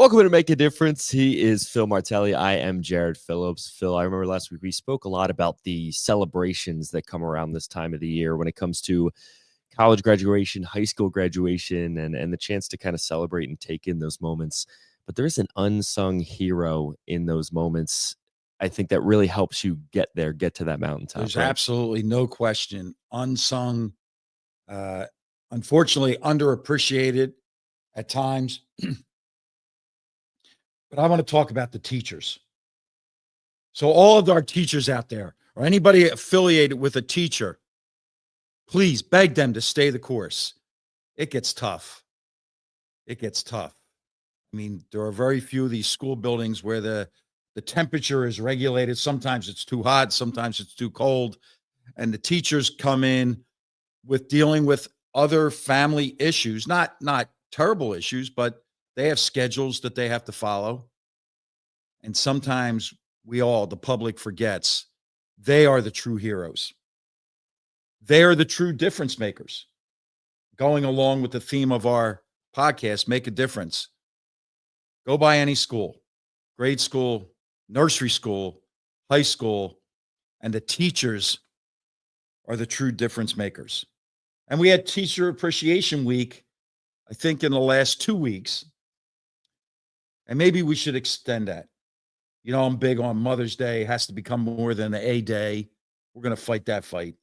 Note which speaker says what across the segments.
Speaker 1: Welcome to Make a Difference. He is Phil Martelli. I am Jared Phillips. Phil, I remember last week we spoke a lot about the celebrations that come around this time of the year when it comes to college graduation, high school graduation, and the chance to kind of celebrate and take in those moments. But there's an unsung hero in those moments. I think that really helps you get there, get to that mountaintop.
Speaker 2: There's
Speaker 1: right?
Speaker 2: absolutely no question. Unsung, unfortunately, underappreciated at times. But I want to talk about the teachers. So, all of our teachers out there, or anybody affiliated with a teacher, please beg them to stay the course. It gets tough. It gets tough. I mean, there are very few of these school buildings where the temperature is regulated. Sometimes it's too hot, sometimes it's too cold. And the teachers come in with dealing with other family issues, not terrible issues, but they have schedules that they have to follow. And sometimes the public forgets they are the true heroes. They are the true difference makers. Going along with the theme of our podcast, Make a Difference. Go by any school, grade school, nursery school, high school, and the teachers are the true difference makers. And we had Teacher Appreciation Week, I think, in the last 2 weeks. And maybe we should extend that. You know, I'm big on Mother's Day. It has to become more than a day. We're going to fight that fight.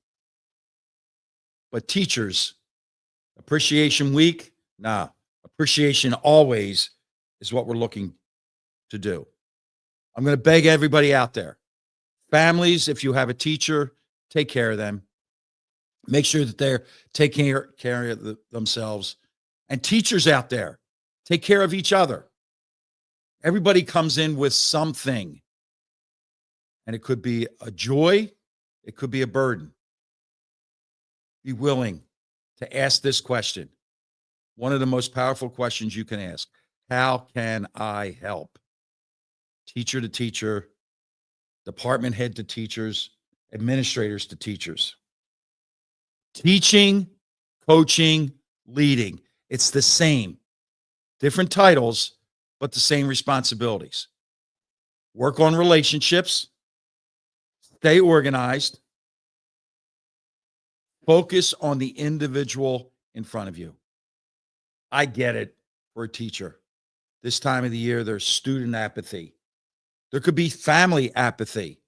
Speaker 2: But Teachers Appreciation Week, appreciation always is what we're looking to do. I'm going to beg everybody out there. Families, if you have a teacher, take care of them. Make sure that they're taking care of themselves. And teachers out there, take care of each other. Everybody comes in with something. And it could be a joy. It could be a burden. Be willing to ask this question. One of the most powerful questions you can ask. How can I help? Teacher to teacher, department head to teachers, administrators to teachers. Teaching, coaching, leading. It's the same. Different titles, but the same responsibilities. Work on relationships. Stay organized. Focus on the individual in front of you. I get it for a teacher. This time of the year, there's student apathy. There could be family apathy.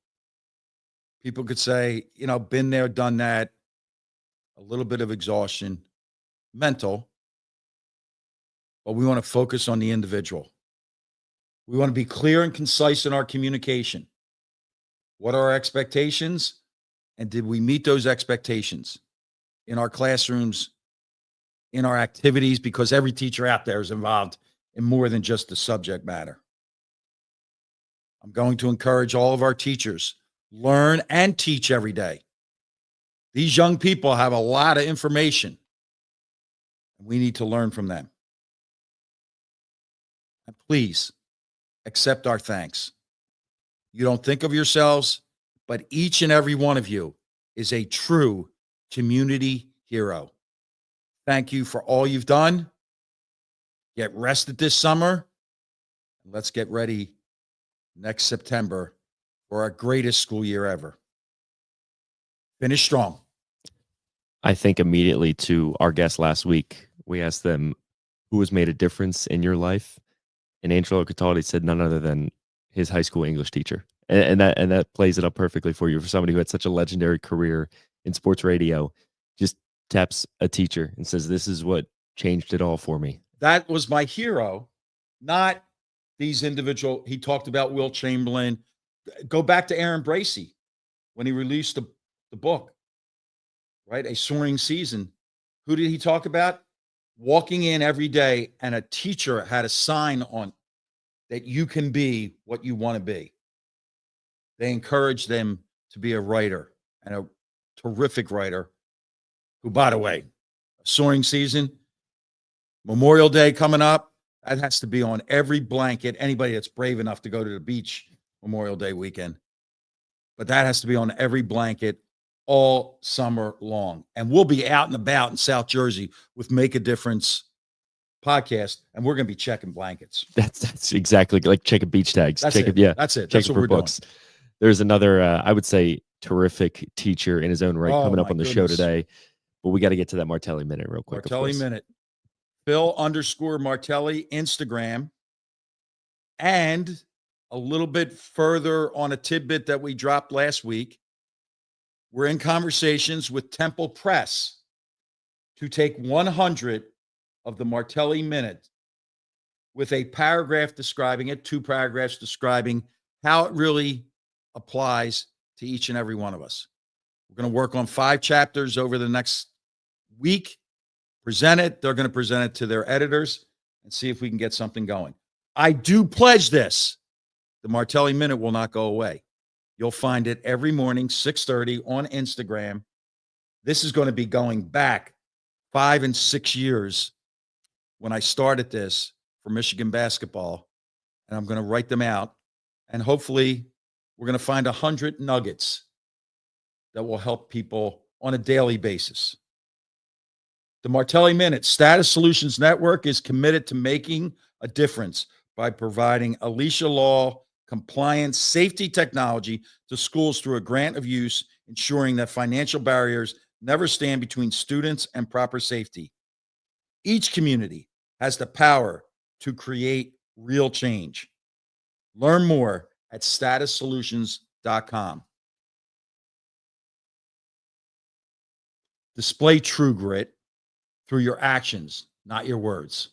Speaker 2: People could say, been there, done that. A little bit of exhaustion, mental. But we want to focus on the individual. We want to be clear and concise in our communication. What are our expectations? And did we meet those expectations in our classrooms, in our activities? Because every teacher out there is involved in more than just the subject matter. I'm going to encourage all of our teachers, learn and teach every day. These young people have a lot of information, and we need to learn from them. And please accept our thanks. You don't think of yourselves, but each and every one of you is a true community hero. Thank you for all you've done. Get rested this summer. And let's get ready next September for our greatest school year ever. Finish strong.
Speaker 1: I think immediately to our guest last week, we asked them who has made a difference in your life. And Angelo Cataldi said none other than his high school English teacher. And that plays it up perfectly for you. For somebody who had such a legendary career in sports radio, just taps a teacher and says, this is what changed it all for me.
Speaker 2: That was my hero, not these individual. He talked about Will Chamberlain. Go back to Aaron Bracey when he released the book, right? A Soaring Season. Who did he talk about? Walking in every day, and a teacher had a sign on that you can be what you want to be. They encouraged them to be a writer, and a terrific writer who, by the way, Soaring Season, Memorial Day coming up, that has to be on every blanket. Anybody that's brave enough to go to the beach Memorial Day weekend. But that has to be on every blanket all summer long. And we'll be out and about in South Jersey with Make a Difference podcast, and we're going to be checking blankets.
Speaker 1: That's exactly like checking beach tags.
Speaker 2: That's
Speaker 1: checking,
Speaker 2: it.
Speaker 1: yeah,
Speaker 2: That's it. That's
Speaker 1: checking
Speaker 2: what
Speaker 1: for
Speaker 2: we're
Speaker 1: books. There's another, I would say, terrific teacher in his own right
Speaker 2: Oh,
Speaker 1: coming up
Speaker 2: my
Speaker 1: on the show
Speaker 2: goodness.
Speaker 1: today. But we got to get to that Martelli minute real quick.
Speaker 2: Martelli Minute. Phil_Martelli, Instagram. And a little bit further on a tidbit that we dropped last week, we're in conversations with Temple Press to take 100 of the Martelli Minute with a paragraph describing it, 2 paragraphs describing how it really applies to each and every one of us. We're going to work on 5 chapters over the next week, present it. They're going to present it to their editors and see if we can get something going. I do pledge this. The Martelli Minute will not go away. You'll find it every morning, 6:30 on Instagram. This is going to be going back 5 and 6 years when I started this for Michigan basketball, and I'm going to write them out. And hopefully we're going to find 100 nuggets that will help people on a daily basis. The Martelli Minute Status Solutions Network is committed to making a difference by providing Alicia Law compliance safety technology to schools through a grant of use, ensuring that financial barriers never stand between students and proper safety. Each community has the power to create real change. Learn more at statussolutions.com. Display true grit through your actions, not your words.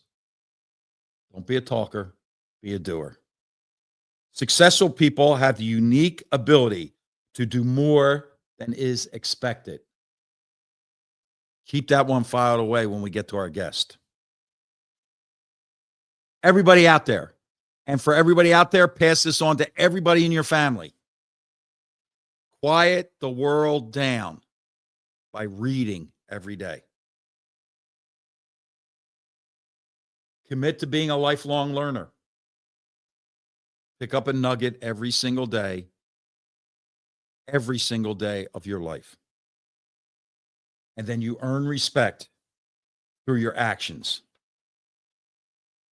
Speaker 2: Don't be a talker, be a doer. Successful people have the unique ability to do more than is expected. Keep that one filed away when we get to our guest. Everybody out there, and for everybody out there, pass this on to everybody in your family. Quiet the world down by reading every day. Commit to being a lifelong learner. Pick up a nugget every single day of your life. And then you earn respect through your actions.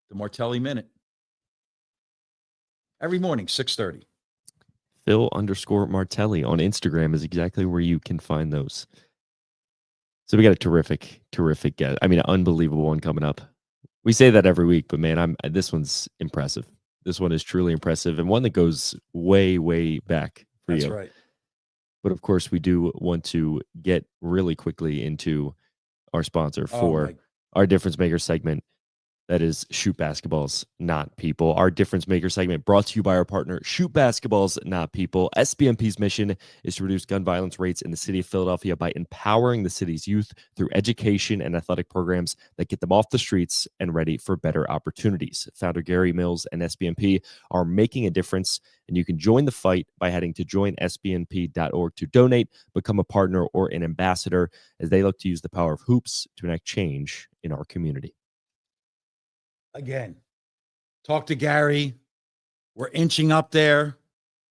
Speaker 2: The Martelli Minute. Every morning, 6:30.
Speaker 1: Phil_Martelli on Instagram is exactly where you can find those. So we got a terrific guest. I mean, an unbelievable one coming up. We say that every week, but man, this one's impressive. This one is truly impressive, and one that goes way, way back for you.
Speaker 2: That's right.
Speaker 1: But of course, we do want to get really quickly into our sponsor for our Difference Maker segment. That is Shoot Basketballs, Not People. Our Difference Maker segment brought to you by our partner, Shoot Basketballs, Not People. SBMP's mission is to reduce gun violence rates in the city of Philadelphia by empowering the city's youth through education and athletic programs that get them off the streets and ready for better opportunities. Founder Gary Mills and SBMP are making a difference, and you can join the fight by heading to joinsbmp.org to donate, become a partner, or an ambassador as they look to use the power of hoops to enact change in our community.
Speaker 2: Again, talk to Gary. We're inching up there.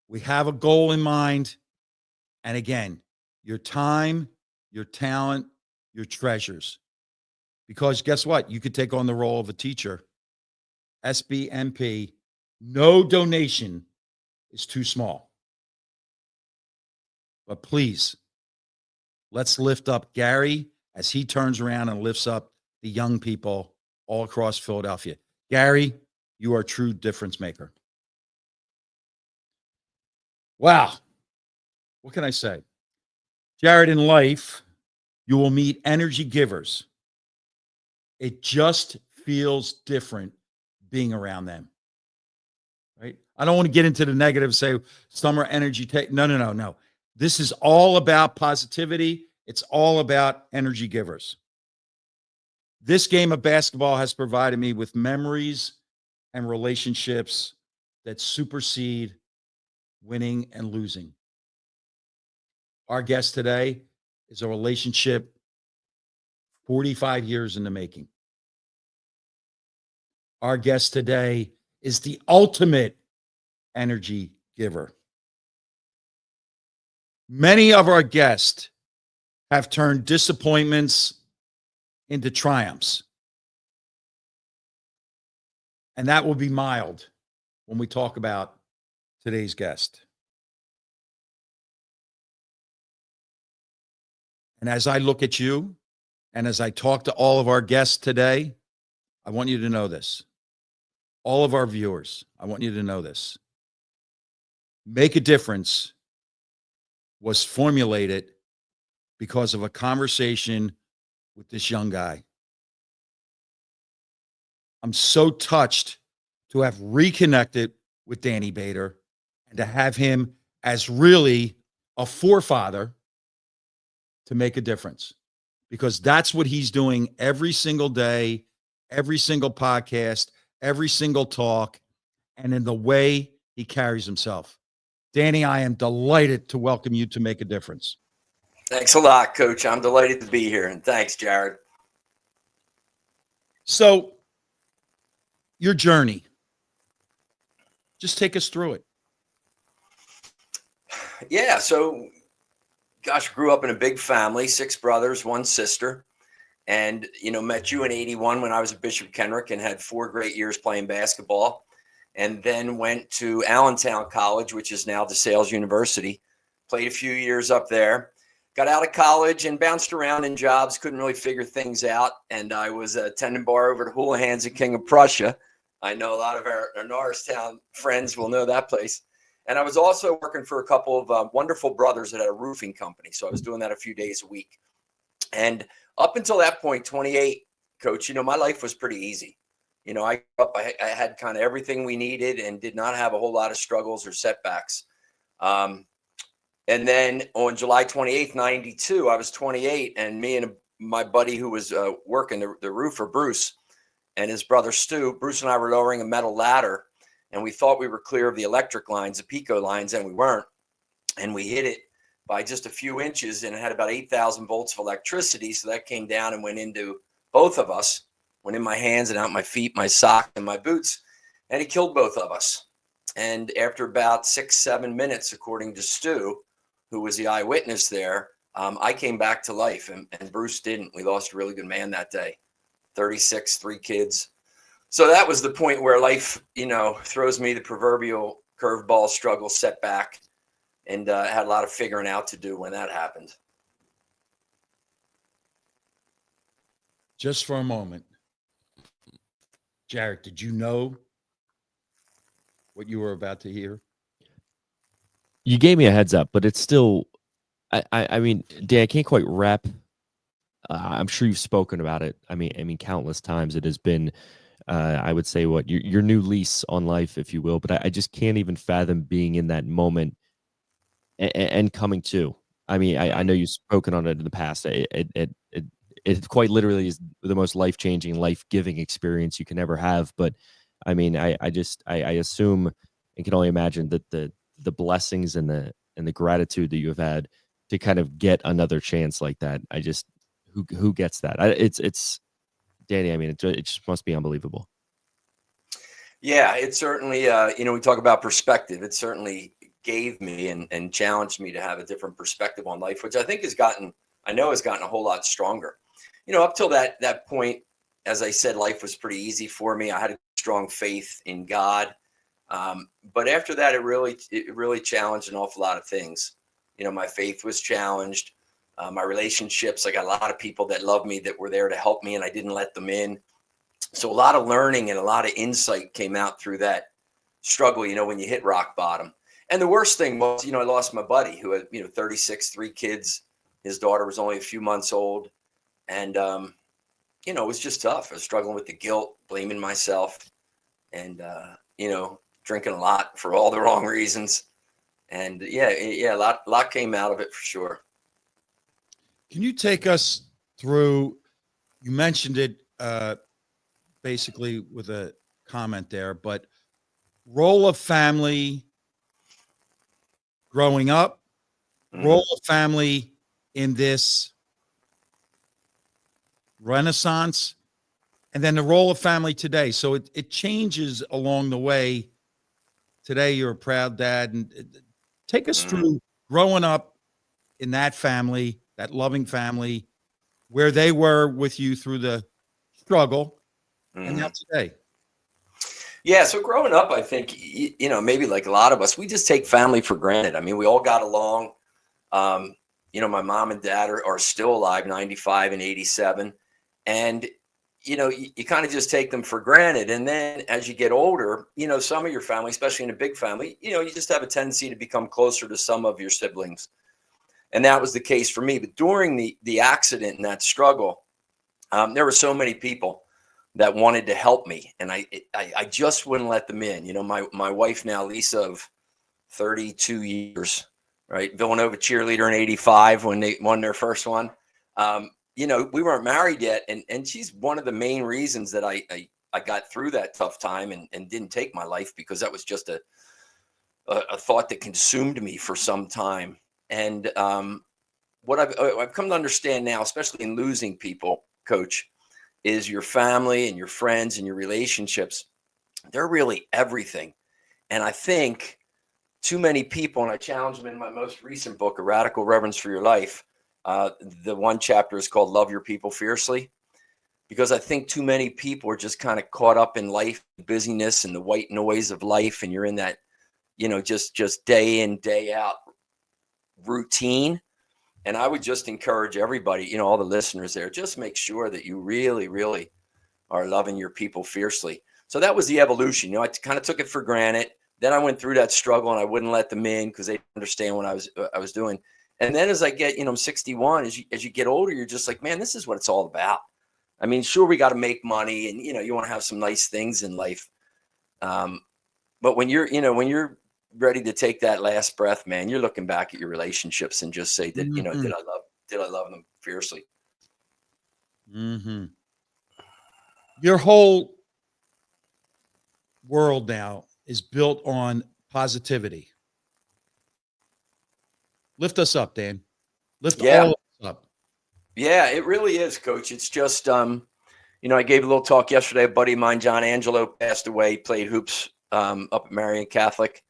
Speaker 2: We have a goal in mind. And again, your time, your talent, your treasures. Because guess what? You could take on the role of a teacher. SBMP, no donation is too small. But please, let's lift up Gary as he turns around and lifts up the young people all across Philadelphia. Gary, you are a true difference maker. Wow. What can I say? Jared, in life, you will meet energy givers. It just feels different being around them. Right? I don't want to get into the negative, say some are energy take. No. This is all about positivity. It's all about energy givers. This game of basketball has provided me with memories and relationships that supersede winning and losing. Our guest today is a relationship 45 years in the making. Our guest today is the ultimate energy giver. Many of our guests have turned disappointments into triumphs. And that will be mild when we talk about today's guest. And as I look at you and as I talk to all of our guests today, I want you to know this. All of our viewers, I want you to know this. Make a Difference was formulated because of a conversation with this young guy. I'm so touched to have reconnected with Danny Bader and to have him as really a forefather to make a difference, because that's what he's doing every single day, every single podcast, every single talk, and in the way he carries himself. Danny, I am delighted to welcome you to Make a Difference.
Speaker 3: Thanks a lot, Coach. I'm delighted to be here, and thanks, Jared.
Speaker 2: So, your journey, just take us through it.
Speaker 3: Yeah, so, gosh, grew up in a big family, 6 brothers, 1 sister, and, met you in 81 when I was at Bishop Kenrick and had 4 great years playing basketball, and then went to Allentown College, which is now DeSales University, played a few years up there. Got out of college and bounced around in jobs, couldn't really figure things out. And I was attending bar over at Houlihan's at King of Prussia. I know a lot of our Norristown friends will know that place. And I was also working for a couple of wonderful brothers that had a roofing company. So I was doing that a few days a week. And up until that point, 28, Coach, my life was pretty easy. I grew up, I had kind of everything we needed and did not have a whole lot of struggles or setbacks. And then on July 28th, 92, I was 28, and me and my buddy who was working, the roofer, Bruce, and his brother, Stu, Bruce and I were lowering a metal ladder, and we thought we were clear of the electric lines, the Pico lines, and we weren't. And we hit it by just a few inches, and it had about 8,000 volts of electricity, so that came down and went into both of us, went in my hands and out my feet, my sock, and my boots, and it killed both of us. And after about 6-7 minutes, according to Stu, who was the eyewitness there, I came back to life, and Bruce didn't. We lost a really good man that day, 36, 3 kids. So that was the point where life, throws me the proverbial curveball, struggle, setback, and had a lot of figuring out to do when that happened.
Speaker 2: Just for a moment, Jared, did you know what you were about to hear?
Speaker 1: You gave me a heads up, but it's still, I mean, Dan, I can't quite wrap. I'm sure you've spoken about it. I mean, countless times. It has been, I would say, what your new lease on life, if you will. But I just can't even fathom being in that moment and coming to. I mean, I know you've spoken on it in the past. It quite literally is the most life-changing, life-giving experience you can ever have. But I mean, I assume and can only imagine that the blessings and the gratitude that you have had to kind of get another chance like that. I just who gets that? It's Danny. I mean, it just must be unbelievable.
Speaker 3: Yeah, it certainly, we talk about perspective. It certainly gave me and challenged me to have a different perspective on life, which I think has gotten a whole lot stronger. Up till that point, as I said, life was pretty easy for me. I had a strong faith in God. But after that, it really challenged an awful lot of things. My faith was challenged. My relationships, I got a lot of people that love me that were there to help me, and I didn't let them in. So a lot of learning and a lot of insight came out through that struggle, when you hit rock bottom. And the worst thing was, I lost my buddy who had, 36, 3 kids. His daughter was only a few months old. And, it was just tough. I was struggling with the guilt, blaming myself, and, drinking a lot for all the wrong reasons. And a lot came out of it for sure.
Speaker 2: Can you take us through, you mentioned it basically with a comment there, but role of family growing up, role of family in this renaissance, and then the role of family today. So it changes along the way. Today, you're a proud dad, and take us through growing up in that family, that loving family, where they were with you through the struggle, and now today.
Speaker 3: Yeah, so growing up, I think, maybe like a lot of us, we just take family for granted. I mean, we all got along. Um, my mom and dad are still alive, 95 and 87. And, you kind of just take them for granted. And then as you get older, some of your family, especially in a big family, you just have a tendency to become closer to some of your siblings. And that was the case for me. But during the accident and that struggle, there were so many people that wanted to help me, and I just wouldn't let them in. My wife now, Lisa, of 32 years, right? Villanova cheerleader in '85 when they won their first one. We weren't married yet, and she's one of the main reasons that I got through that tough time and didn't take my life, because that was just a thought that consumed me for some time. And what I've come to understand now, especially in losing people, Coach, is your family and your friends and your relationships. They're really everything. And I think too many people, and I challenge them in my most recent book, A Radical Reverence for Your Life. The one chapter is called Love Your People Fiercely, because I think too many people are just kind of caught up in life, busyness, and the white noise of life. And you're in that, just day in, day out routine. And I would just encourage everybody, all the listeners there, just make sure that you really, really are loving your people fiercely. So that was the evolution. I kind of took it for granted. Then I went through that struggle, and I wouldn't let them in because they didn't understand what I was doing. And then as I get, I'm 61, as you get older, you're just like, man, this is what it's all about. I mean, sure, we got to make money, and, you want to have some nice things in life. But when you're ready to take that last breath, man, you're looking back at your relationships and just say that,
Speaker 2: Mm-hmm.
Speaker 3: did I love them fiercely?
Speaker 2: Mm-hmm. Your whole world now is built on positivity. Lift us up, Dan. Lift all of us up.
Speaker 3: Yeah, it really is, Coach. It's just, I gave a little talk yesterday. A buddy of mine, John Angelo, passed away. He played hoops up at Marion Catholic,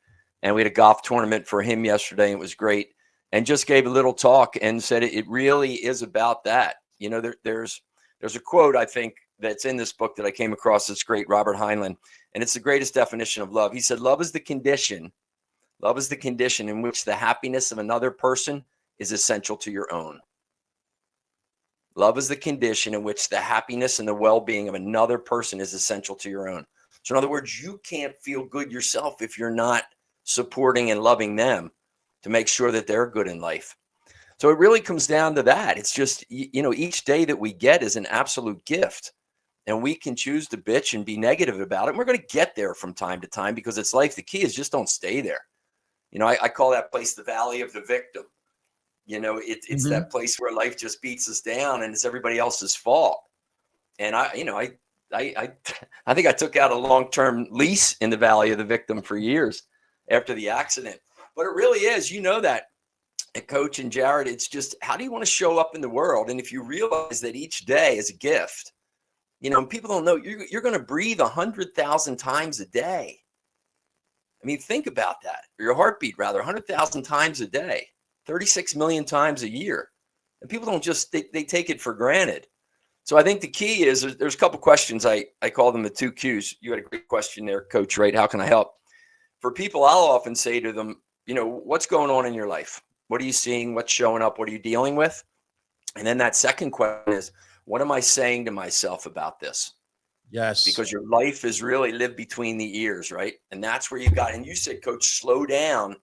Speaker 3: and we had a golf tournament for him yesterday. And it was great. And just gave a little talk and said it really is about that. There's a quote, I think, that's in this book that I came across that's great, Robert Heinlein, and it's the greatest definition of love. He said, love is the condition in which the happiness of another person is essential to your own. Love is the condition in which the happiness and the well-being of another person is essential to your own. So in other words, you can't feel good yourself if you're not supporting and loving them to make sure that they're good in life. So it really comes down to that. It's just, each day that we get is an absolute gift, and we can choose to bitch and be negative about it. And we're going to get there from time to time because it's life. The key is just don't stay there. I call that place the valley of the victim. It's
Speaker 2: Mm-hmm.
Speaker 3: that place where life just beats us down and it's everybody else's fault. And I think I took out a long-term lease in the valley of the victim for years after the accident. But it really is, that, Coach and Jared, it's just, how do you want to show up in the world? And if you realize that each day is a gift, and people don't know, you're going to breathe 100,000 times a day. I mean, think about that. Or your heartbeat, rather, 100,000 times a day, 36 million times a year. And people don't just, they take it for granted. So I think the key is there's a couple questions. I call them the 2 Qs. You had a great question there, Coach, right? How can I help? For people, I'll often say to them, what's going on in your life? What are you seeing? What's showing up? What are you dealing with? And then that second question is, what am I saying to myself about this?
Speaker 2: Yes.
Speaker 3: Because your life is really lived between the ears, right? And that's where you got, and you said, Coach, slow down.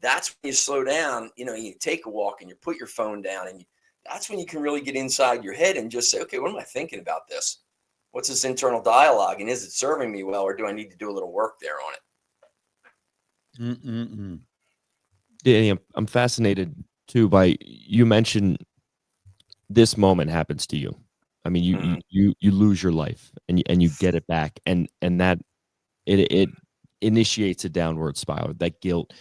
Speaker 3: That's when you slow down, you take a walk and you put your phone down, and that's when you can really get inside your head and just say, okay, what am I thinking about this? What's this internal dialogue? And is it serving me well, or do I need to do a little work there on it?
Speaker 1: Danny, I'm fascinated too by, you mentioned this moment happens to you. I mean, you lose your life and you get it back, and that it initiates a downward spiral. That guilt.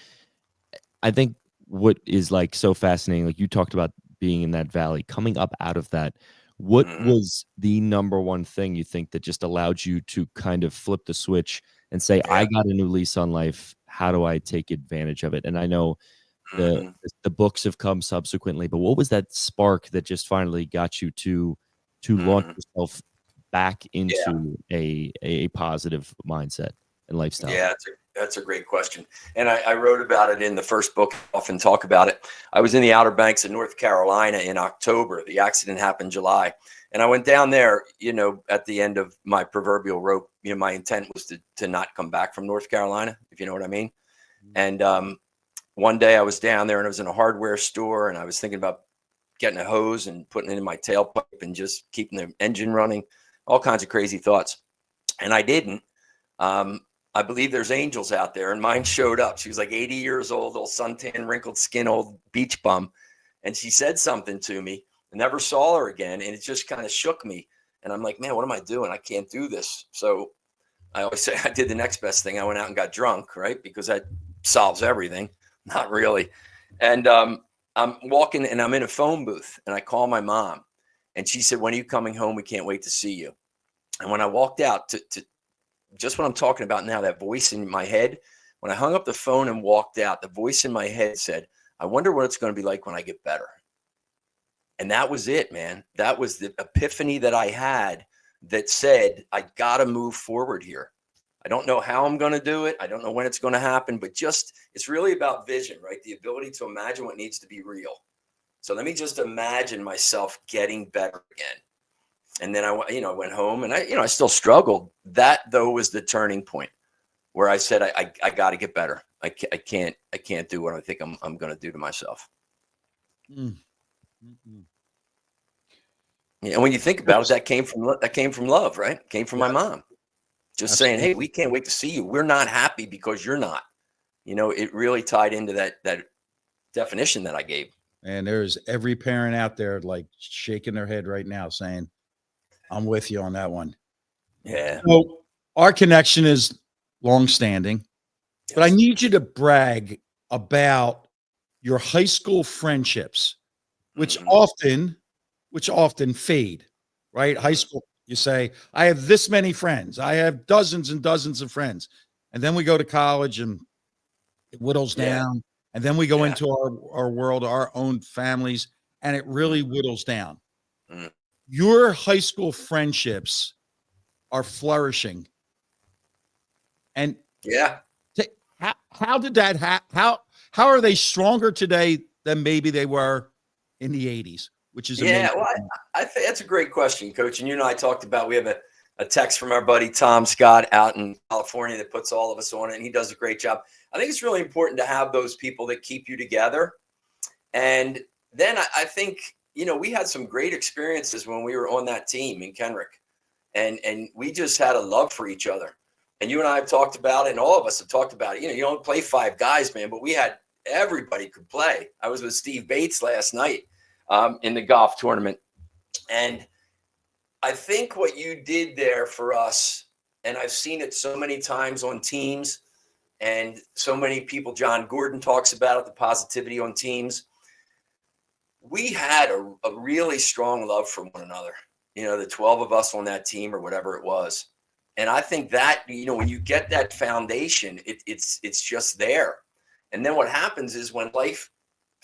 Speaker 1: I think what is like so fascinating, like you talked about being in that valley, coming up out of that. What was the number one thing you think that just allowed you to kind of flip the switch and say, I got a new lease on life. How do I take advantage of it? And I know the books have come subsequently, but what was that spark that just finally got you to launch yourself back into a positive mindset? and lifestyle?
Speaker 3: Yeah, that's a great question. And I wrote about it in the first book. I often talk about it. I was in the Outer Banks of North Carolina in October. The accident happened July. And I went down there, at the end of my proverbial rope. My intent was to not come back from North Carolina, if you know what I mean. And one day I was down there and I was in a hardware store and I was thinking about getting a hose and putting it in my tailpipe and just keeping the engine running, all kinds of crazy thoughts. And I didn't. I believe there's angels out there, and mine showed up. She was like 80 years old, old suntan, wrinkled skin, old beach bum. And she said something to me. I never saw her again. And it just kind of shook me. And I'm like, man, what am I doing? I can't do this. So I always say I did the next best thing. I went out and got drunk, right? Because that solves everything. Not really. And I'm walking and I'm in a phone booth and I call my mom and she said, when are you coming home? We can't wait to see you. And when I walked out to just what I'm talking about now, that voice in my head, when I hung up the phone and walked out, the voice in my head said, I wonder what it's going to be like when I get better. And that was it, man. That was the epiphany that I had that said, I got to move forward here. I don't know how I'm going to do it. I don't know when it's going to happen, but it's really about vision, right? The ability to imagine what needs to be real. So let me just imagine myself getting better again. And then I went home and I still struggled. That though was the turning point where I said, I got to get better. I can't do what I think I'm going to do to myself.
Speaker 2: Mm-hmm.
Speaker 3: And when you think about it, that came from love, right? It came from my mom. Just saying, hey, we can't wait to see you. We're not happy because you're not. It really tied into that definition that I gave.
Speaker 2: And there's every parent out there like shaking their head right now saying, I'm with you on that one.
Speaker 3: Yeah.
Speaker 2: So our connection is longstanding, but I need you to brag about your high school friendships, which often fade, right? High school, you say, I have this many friends. I have dozens and dozens of friends. And then we go to college and it whittles down. And then we go into our world, our own families, and it really whittles down. Your high school friendships are flourishing. And how did that how are they stronger today than maybe they were in the 80s, which is amazing.
Speaker 3: Well, I think that's a great question, Coach. And I talked about, we have a text from our buddy Tom Scott out in California that puts all of us on it, and he does a great job. I think it's really important to have those people that keep you together. And then I think, we had some great experiences when we were on that team in Kenrick, and we just had a love for each other. And you and I have talked about it, and all of us have talked about it. You don't play five guys, man, but we had everybody could play. I was with Steve Bates last night in the golf tournament. And I think what you did there for us, and I've seen it so many times on teams, and so many people, John Gordon talks about it, the positivity on teams. We had a really strong love for one another, the 12 of us on that team or whatever it was. And I think that, when you get that foundation, it's just there. And then what happens is when life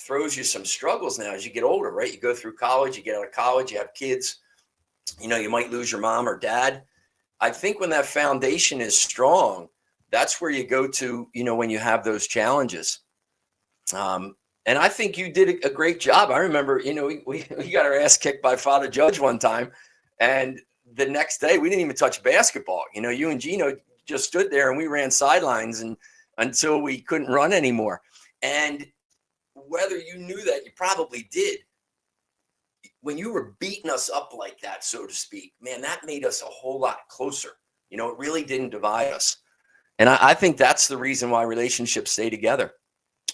Speaker 3: throws you some struggles now as you get older, right? You go through college, you get out of college, you have kids, you might lose your mom or dad. I think when that foundation is strong, that's where you go to, when you have those challenges. And I think you did a great job. I remember, we got our ass kicked by Father Judge one time. And the next day we didn't even touch basketball. You and Geno just stood there and we ran sidelines and until we couldn't run anymore. And whether you knew that, you probably did. When you were beating us up like that, so to speak, man, that made us a whole lot closer. It really didn't divide us. And I think that's the reason why relationships stay together.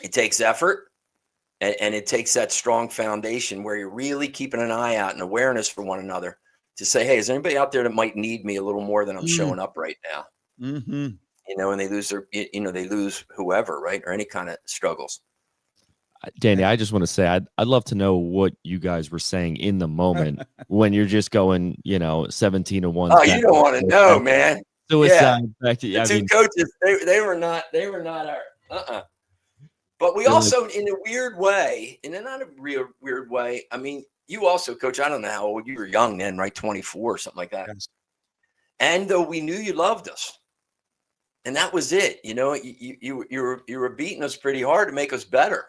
Speaker 3: It takes effort and it takes that strong foundation where you're really keeping an eye out and awareness for one another to say, hey, is there anybody out there that might need me a little more than I'm showing up right now?
Speaker 2: Mm-hmm.
Speaker 3: And they lose they lose whoever, right? Or any kind of struggles.
Speaker 1: Danny, I just want to say, I'd love to know what you guys were saying in the moment when you're just going, 17-1.
Speaker 3: Oh, you don't want to know, man.
Speaker 1: Suicide.
Speaker 3: The two coaches, they were not our, But we also, in a weird way, in a not a real weird way, I mean, you also, Coach, I don't know how old you were, young then, right? 24 or something like that. Yes. And though we knew you loved us, And that was it. You were beating us pretty hard to make us better,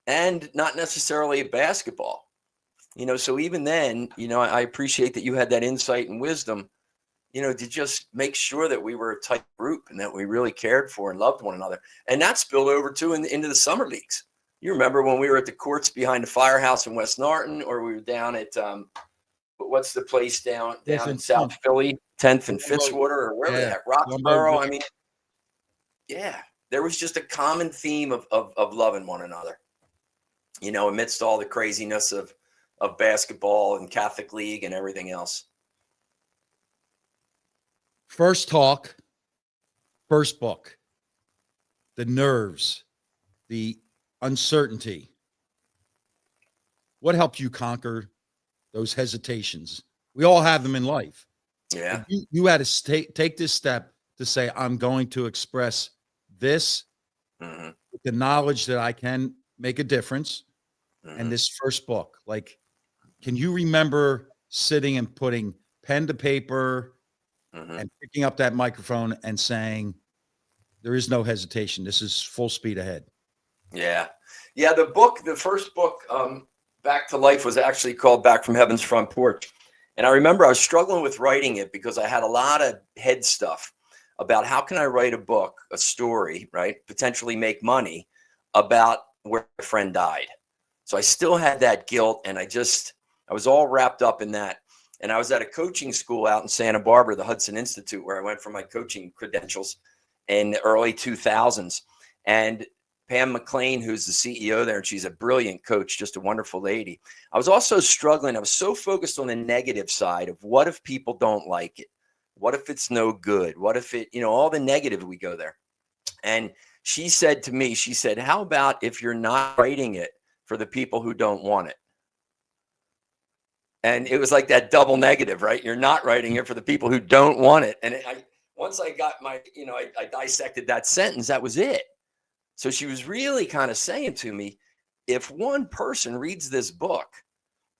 Speaker 3: and not necessarily at basketball. So even then, I appreciate that you had that insight and wisdom, to just make sure that we were a tight group and that we really cared for and loved one another. And that spilled over too into the summer leagues. You remember when we were at the courts behind the firehouse in West Norton, or we were down at what's the place down in South Philly, 10th and Fitzwater, or wherever the heck, Roxborough. I mean, yeah, there was just a common theme of loving one another, amidst all the craziness of basketball and Catholic League and everything else.
Speaker 2: First talk, first book, the nerves, the uncertainty. What helped you conquer those hesitations? We all have them in life.
Speaker 3: Yeah.
Speaker 2: You had to take this step to say, I'm going to express this with the knowledge that I can make a difference. And this first book, like, can you remember sitting and putting pen to paper and picking up that microphone and saying, there is no hesitation, this is full speed ahead?
Speaker 3: Yeah. The first book, Back to Life, was actually called Back from Heaven's Front Porch. And I remember I was struggling with writing it because I had a lot of head stuff about how can I write a book, a story, right? Potentially make money about where my friend died. So I still had that guilt, and I was all wrapped up in that. And I was at a coaching school out in Santa Barbara, the Hudson Institute, where I went for my coaching credentials in the early 2000s. And Pam McLean, who's the CEO there, and she's a brilliant coach, just a wonderful lady. I was also struggling. I was so focused on the negative side of what if people don't like it? What if it's no good? What if it, all the negative, we go there. And she said to me, how about if you're not writing it for the people who don't want it? And it was like that double negative, right? You're not writing it for the people who don't want it. And once I got I dissected that sentence, that was it. So she was really kind of saying to me, if one person reads this book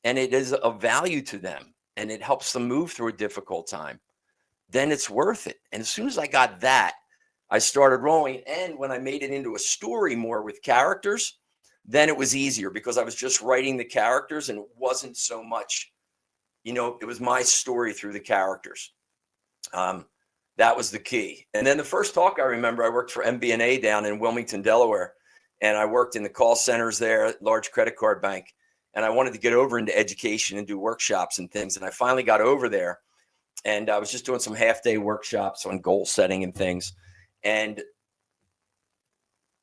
Speaker 3: and it is of value to them and it helps them move through a difficult time, then it's worth it. And as soon as I got that, I started rolling. And when I made it into a story more with characters, then it was easier because I was just writing the characters, and it wasn't so much, it was my story through the characters. That was the key. And then the first talk, I remember, I worked for MBNA down in Wilmington, Delaware, and I worked in the call centers there, large credit card bank. And I wanted to get over into education and do workshops and things. And I finally got over there, and I was just doing some half-day workshops on goal setting and things. And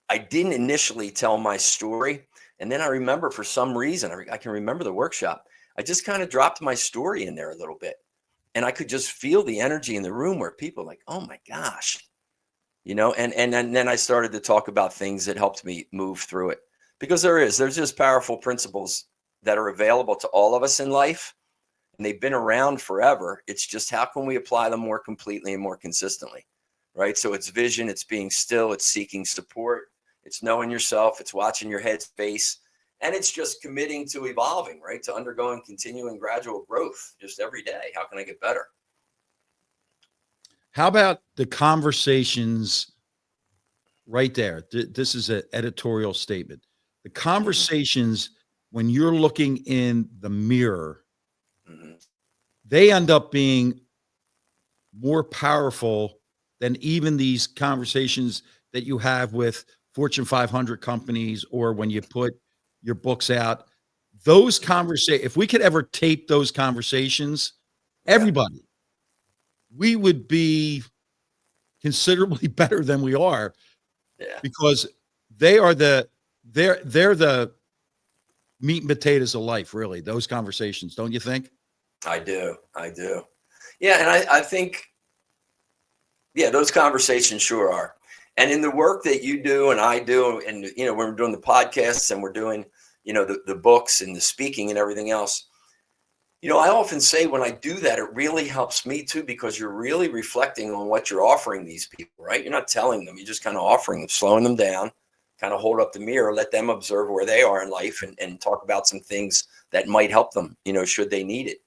Speaker 3: I didn't initially tell my story. And then I remember, for some reason, I can remember the workshop, I just kind of dropped my story in there a little bit. And I could just feel the energy in the room where people were like, oh my gosh, and then I started to talk about things that helped me move through it, because there's just powerful principles that are available to all of us in life, and they've been around forever. It's just, how can we apply them more completely and more consistently, right? So it's vision, it's being still, it's seeking support, it's knowing yourself, it's watching your head space. And it's just committing to evolving, right? To undergoing continuing gradual growth just every day. How can I get better?
Speaker 2: How about the conversations right there? This is an editorial statement. The conversations when you're looking in the mirror, they end up being more powerful than even these conversations that you have with Fortune 500 companies, or when you put your books out. Those conversations, if we could ever tape those conversations, everybody, we would be considerably better than we are, because they're the meat and potatoes of life, really, those conversations, don't you think?
Speaker 3: I do. Yeah. And I think, those conversations sure are. And in the work that you do and I do, and, when we're doing the podcasts and we're doing, the books and the speaking and everything else, I often say when I do that, it really helps me too, because you're really reflecting on what you're offering these people, right? You're not telling them, you're just kind of offering them, slowing them down, kind of hold up the mirror, let them observe where they are in life, and talk about some things that might help them, should they need it.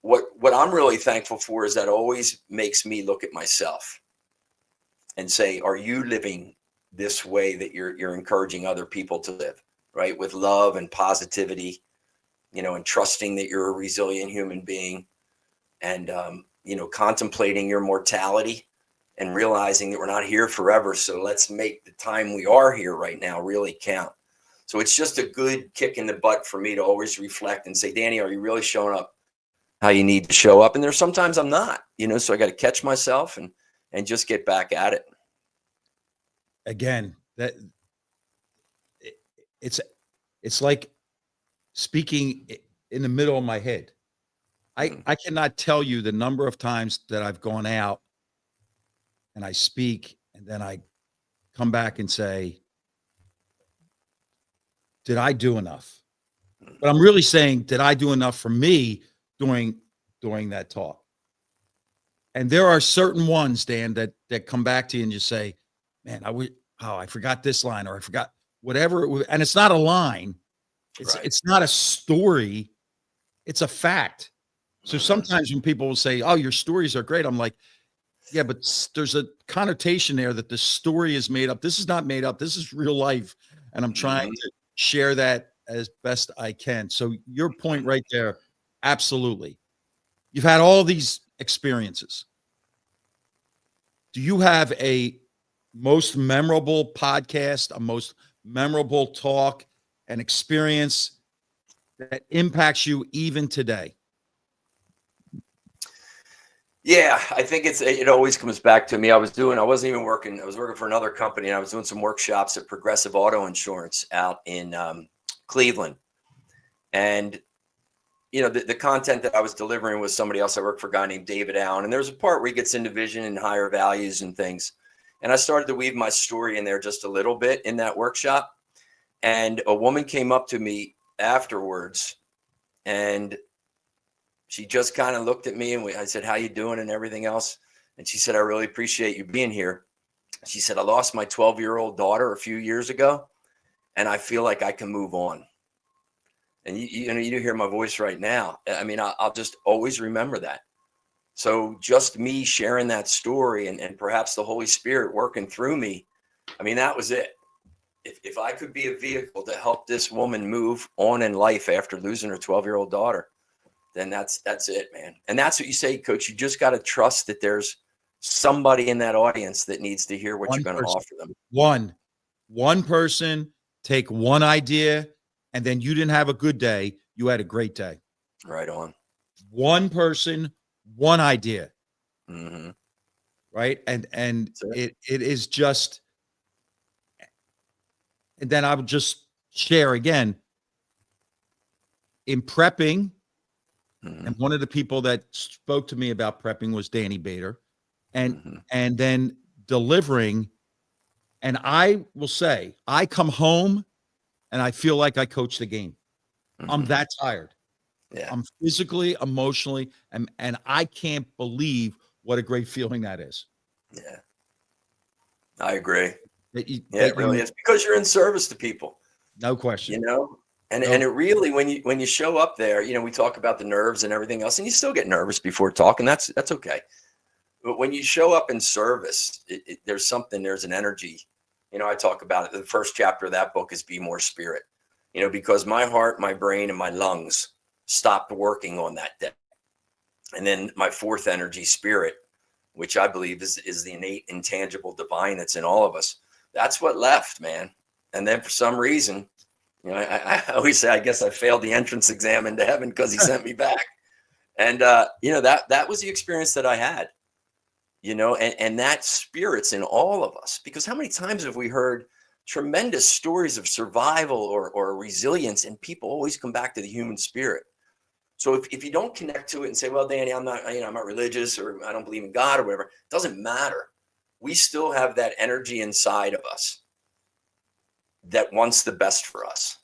Speaker 3: What I'm really thankful for is that always makes me look at myself. and say, are you living this way that you're encouraging other people to live, right? With love and positivity, and trusting that you're a resilient human being, and, contemplating your mortality and realizing that we're not here forever. So let's make the time we are here right now really count. So it's just a good kick in the butt for me to always reflect and say, Danny, are you really showing up how you need to show up? And there's sometimes I'm not, so I got to catch myself and just get back at it.
Speaker 2: Again, it's like speaking in the middle of my head. I cannot tell you the number of times that I've gone out and I speak and then I come back and say, did I do enough? But I'm really saying, did I do enough for me during that talk? And there are certain ones, Dan, that come back to you and just say, man, I forgot this line, or I forgot whatever it was. And it's not a line. It's not a story. It's a fact. So sometimes when people will say, oh, your stories are great, I'm like, yeah, but there's a connotation there that the story is made up. This is not made up. This is real life. And I'm trying to share that as best I can. So your point right there, absolutely. You've had all these experiences. Do you have a most memorable podcast, a most memorable talk, an experience that impacts you even today?
Speaker 3: Yeah, I think it always comes back to me. I wasn't even working. I was working for another company, and I was doing some workshops at Progressive Auto Insurance out in Cleveland. And, the content that I was delivering was somebody else. I worked for a guy named David Allen. And there's a part where he gets into vision and higher values and things. And I started to weave my story in there just a little bit in that workshop. And a woman came up to me afterwards, and she just kind of looked at me, and I said, how you doing and everything else. And she said, I really appreciate you being here. She said, I lost my 12-year-old daughter a few years ago, and I feel like I can move on. And you hear my voice right now. I mean, I'll just always remember that. So just me sharing that story and perhaps the Holy Spirit working through me, I mean, that was it. If I could be a vehicle to help this woman move on in life after losing her 12-year-old daughter, then that's it, man. And that's what you say, Coach. You just got to trust that there's somebody in that audience that needs to hear what you're going to offer them.
Speaker 2: One person, take one idea, and then you didn't have a good day. You had a great day.
Speaker 3: Right on.
Speaker 2: One person, one idea.
Speaker 3: Mm-hmm.
Speaker 2: Right. And it is just, and then I will just share again in prepping. And one of the people that spoke to me about prepping was Danny Bader, and then delivering. And I will say, I come home and I feel like I coached the game. I'm that tired.
Speaker 3: Yeah.
Speaker 2: I'm physically, emotionally, and I can't believe what a great feeling that is.
Speaker 3: Yeah. I agree.
Speaker 2: It
Speaker 3: really is, because you're in service to people.
Speaker 2: No question.
Speaker 3: And it really, when you show up there, we talk about the nerves and everything else, and you still get nervous before talking. That's okay. But when you show up in service, there's an energy. I talk about it. The first chapter of that book is Be More Spirit, because my heart, my brain, and my lungs stopped working on that day. And then my fourth energy, spirit, which I believe is the innate, intangible divine that's in all of us. That's what left, man. And then for some reason, I always say, I guess I failed the entrance exam into heaven because he sent me back. And, that was the experience that I had, and that spirit's in all of us, because how many times have we heard tremendous stories of survival or resilience, and people always come back to the human spirit. So if you don't connect to it and say, well, Danny, I'm not religious, or I don't believe in God or whatever, it doesn't matter. We still have that energy inside of us that wants the best for us.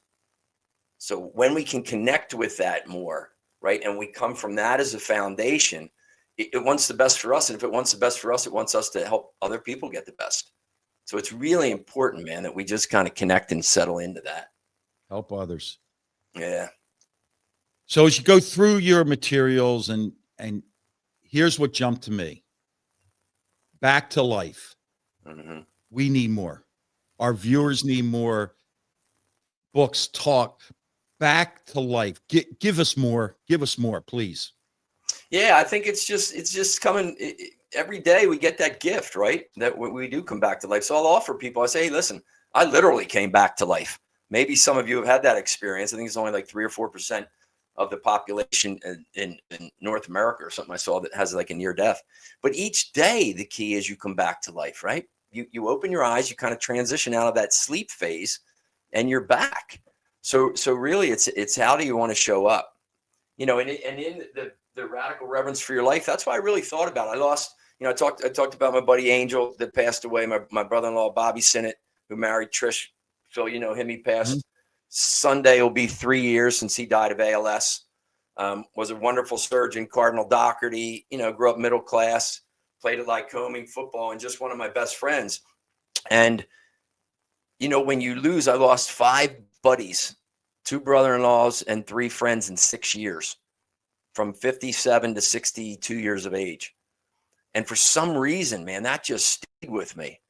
Speaker 3: So when we can connect with that more, right, and we come from that as a foundation, it wants the best for us. And if it wants the best for us, it wants us to help other people get the best. So it's really important, man, that we just kind of connect and settle into that.
Speaker 2: Help others.
Speaker 3: Yeah.
Speaker 2: So as you go through your materials, and here's what jumped to me. Back to life.
Speaker 3: Hmm.
Speaker 2: We need more. Our viewers need more books, talk, back to life. Give us more. Give us more, please.
Speaker 3: Yeah, I think it's just coming every day. We get that gift, right? That we do come back to life. So I'll offer people. I say, hey, listen, I literally came back to life. Maybe some of you have had that experience. I think it's only like 3 or 4% of the population in North America or something I saw that has like a near death. But each day, the key is you come back to life, right? You open your eyes, you kind of transition out of that sleep phase, and you're back. So really, it's how do you want to show up? And in the radical reverence for your life, that's why I really thought about it. I lost, I talked about my buddy Angel that passed away, my brother-in-law Bobby Sinnott, who married Trish. Phil, you know him. He passed. Sunday will be 3 years since he died of ALS. Was a wonderful surgeon. Cardinal Doherty, grew up middle class, played at Lycoming football, and just one of my best friends. And when you lose, I lost 5 buddies, 2 brother-in-laws, and 3 friends in 6 years, from 57 to 62 years of age. And for some reason, man, that just stayed with me.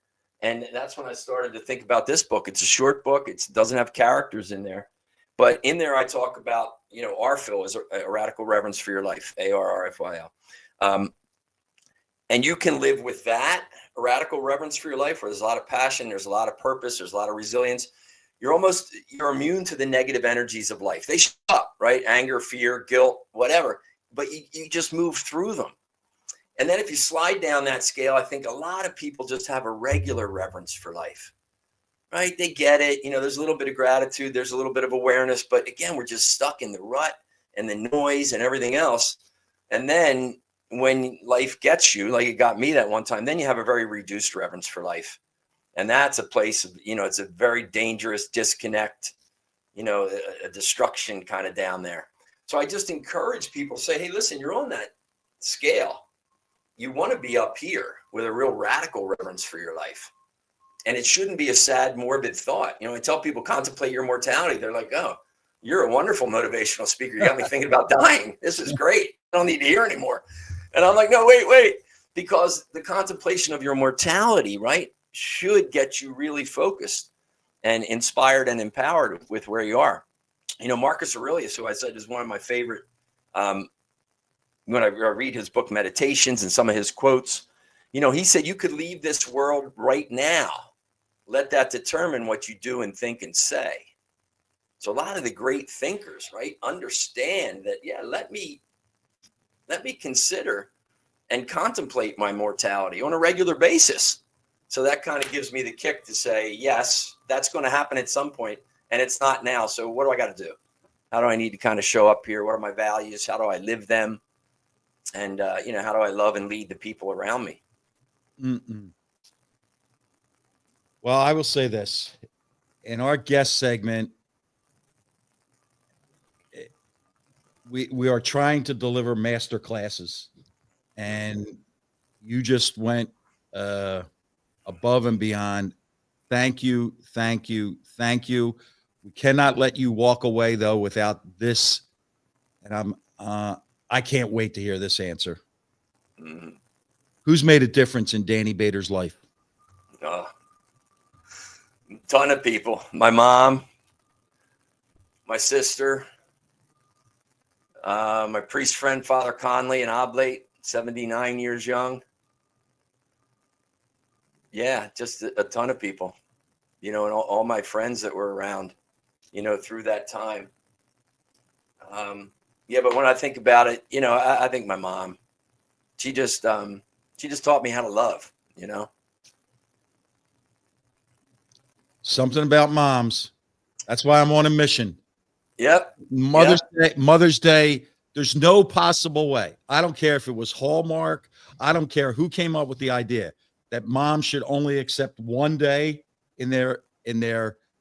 Speaker 3: And that's when I started to think about this book. It's a short book. It doesn't have characters in there. But in there, I talk about, Arfil is a radical reverence for your life, ARRFYL. And you can live with that, a radical reverence for your life, where there's a lot of passion, there's a lot of purpose, there's a lot of resilience. You're immune to the negative energies of life. They show up, right? Anger, fear, guilt, whatever. But you just move through them. And then if you slide down that scale, I think a lot of people just have a regular reverence for life, right? They get it. There's a little bit of gratitude. There's a little bit of awareness. But again, we're just stuck in the rut and the noise and everything else. And then when life gets you, like it got me that one time, then you have a very reduced reverence for life. And that's a place of, it's a very dangerous disconnect, a destruction kind of down there. So I just encourage people to say, hey, listen, you're on that scale. You want to be up here with a real radical reverence for your life. And it shouldn't be a sad, morbid thought. I tell people, contemplate your mortality. They're like, oh, you're a wonderful motivational speaker. You got me thinking about dying. This is great. I don't need to hear anymore. And I'm like, no, wait. Because the contemplation of your mortality, right, should get you really focused and inspired and empowered with where you are. Marcus Aurelius, who I said is one of my favorite, when I read his book, Meditations, and some of his quotes, he said, you could leave this world right now. Let that determine what you do and think and say. So a lot of the great thinkers, right, understand that, yeah, let me consider and contemplate my mortality on a regular basis. So that kind of gives me the kick to say, yes, that's going to happen at some point, and it's not now. So what do I got to do? How do I need to kind of show up here? What are my values? How do I live them? And, how do I love and lead the people around me?
Speaker 2: Well, I will say this. In our guest segment, we are trying to deliver master classes, and you just went above and beyond. Thank you. We cannot let you walk away, though, without this. And I can't wait to hear this answer.
Speaker 3: Mm-hmm.
Speaker 2: Who's made a difference in Danny Bader's life?
Speaker 3: Oh, a ton of people. My mom, my sister, my priest friend, Father Conley in Oblate, 79 years young. Yeah, just a ton of people, and all my friends that were around, through that time. Yeah, but when I think about it, I think my mom, she just taught me how to love,
Speaker 2: Something about moms. That's why I'm on a mission.
Speaker 3: Yep.
Speaker 2: Mother's Day. There's no possible way. I don't care if it was Hallmark. I don't care who came up with the idea that mom should only accept one day in their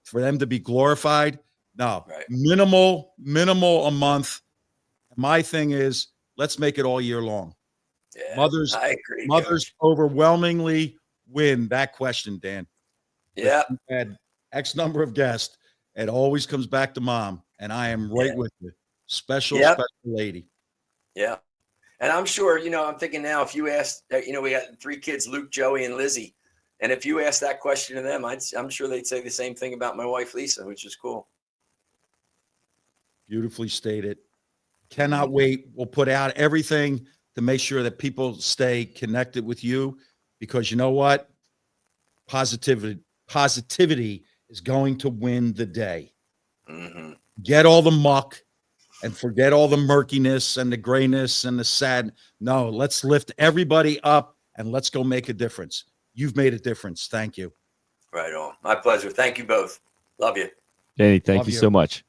Speaker 2: for them to be glorified. No,
Speaker 3: right.
Speaker 2: Minimal a month. My thing is, let's make it all year long.
Speaker 3: Yeah,
Speaker 2: Mothers
Speaker 3: Coach.
Speaker 2: overwhelmingly win that question, Dan.
Speaker 3: Yeah.
Speaker 2: We've had X number of guests. It always comes back to mom, and I am right with you. Special lady.
Speaker 3: Yeah. And I'm sure, I'm thinking now, if you asked, we got 3 kids, Luke, Joey, and Lizzie, And if you ask that question to them, I'm sure they'd say the same thing about my wife, Lisa, which is cool.
Speaker 2: Beautifully stated. Cannot wait. We'll put out everything to make sure that people stay connected with you, because you know what? Positivity is going to win the day. Get all the muck and forget all the murkiness and the grayness and the sad. No, let's lift everybody up and let's go make a difference. You've made a difference. Thank you.
Speaker 3: Right on. My pleasure. Thank you both. Love you.
Speaker 1: Danny, thank
Speaker 2: Love
Speaker 1: you
Speaker 2: you.
Speaker 1: so much.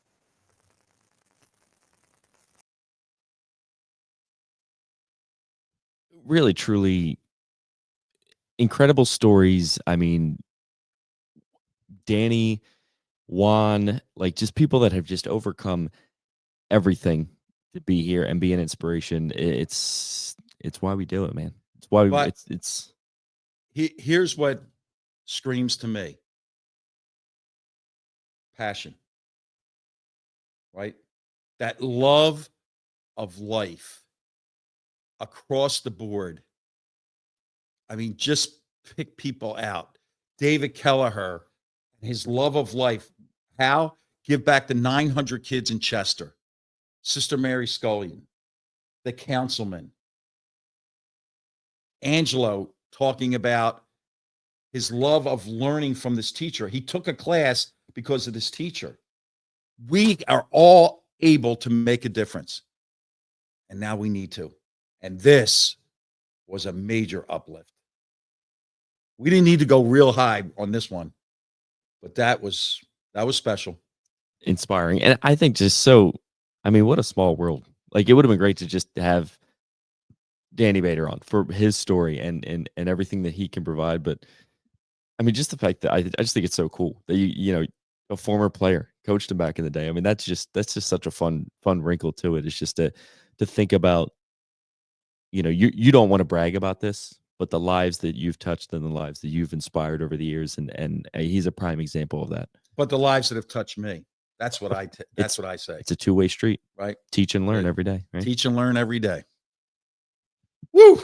Speaker 1: Really, truly incredible stories. I mean, Danny, Juan, like just people that have just overcome everything to be here and be an inspiration. It's why we do it, man. It's why
Speaker 2: But
Speaker 1: it's
Speaker 2: here's what screams to me: passion, right? That love of life across the board. I mean, just pick people out. David Kelleher, his love of life. How? Give back to 900 kids in Chester. Sister Mary Scullion, the councilman. Angelo talking about his love of learning from this teacher. He took a class because of this teacher. We are all able to make a difference. And now we need to. And this was a major uplift. We didn't need to go real high on this one, but that was special.
Speaker 1: inspiring. And I think just so, I mean, what a small world. Like it would have been great to just have Danny Bader on for his story and everything that he can provide. But I mean, just the fact that I just think it's so cool that you know, a former player coached him back in the day. I mean, that's just such a fun wrinkle to it. It's just to think about, you know, you don't want to brag about this, but the lives that you've touched and the lives that you've inspired over the years, and he's a prime example of that.
Speaker 2: But the lives that have touched me, that's what that's what I say.
Speaker 1: It's a two-way street,
Speaker 2: right?
Speaker 1: Teach and learn
Speaker 2: Right.
Speaker 1: every day, right?
Speaker 2: Teach and learn every day. Woo!